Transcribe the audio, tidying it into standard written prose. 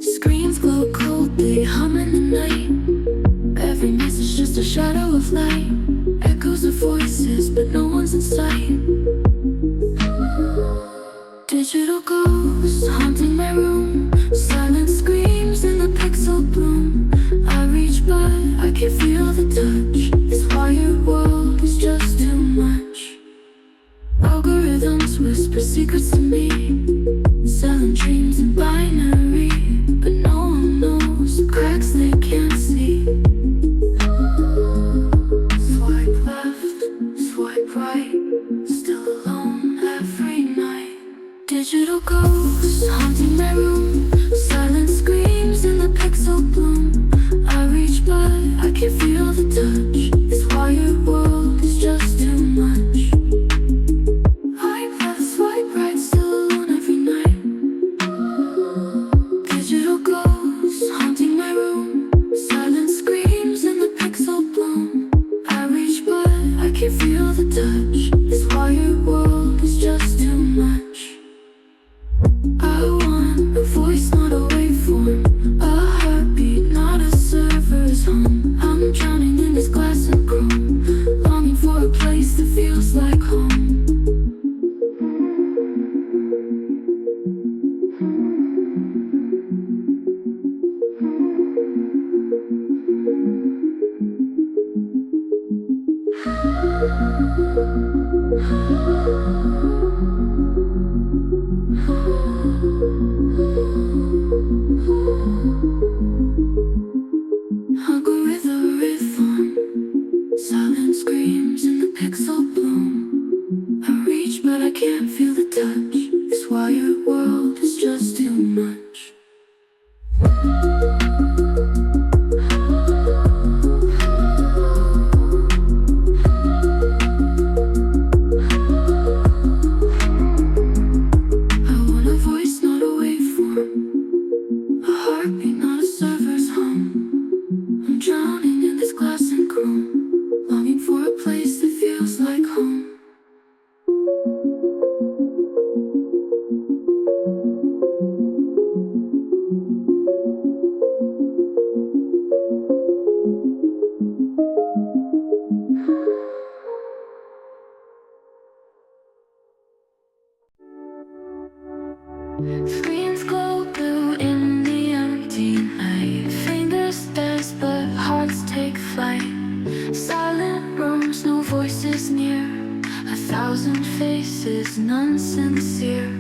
Screens glow coldly, humming the night. Every message just a shadow of light. Echoes of voices, but no one's in sight. Digital ghosts haunting my room. Silent screams in the pixel bloom. I reach but I can't feel the touch. This wired world is just too much. Algorithms whisper secrets to me, selling dreams in binary, but no one knows the cracks they can't see. Swipe left, swipe right, still alone every night. Digital ghosts haunting my room. Silent screams in the pixel bloom. I reach but I can't feel the touch. This wired world is just too much. Swipe left, swipe right, still alone every night. Digital ghosts haunting my room. Silent screams in the pixel bloom. I reach but I can't feel the touch. This wired world is just too much. I want a voice, not a waveform. A heartbeat, not a server's home. I'm drowning in this glass and chrome, longing for a place that feels like home. Algorithm, silent screams in the pixel bloom. I reach but I can't feel the touch. This wired world is just too much. I want a voice, not a waveform. A heartbeat, not a server's home. I'm drowning in this glass and chrome, longing for a place that feels like home. Screens glow blue in the empty night. Fingers dance but hearts take flight. Silent rooms, no voices near. 1,000 faces, none sincere.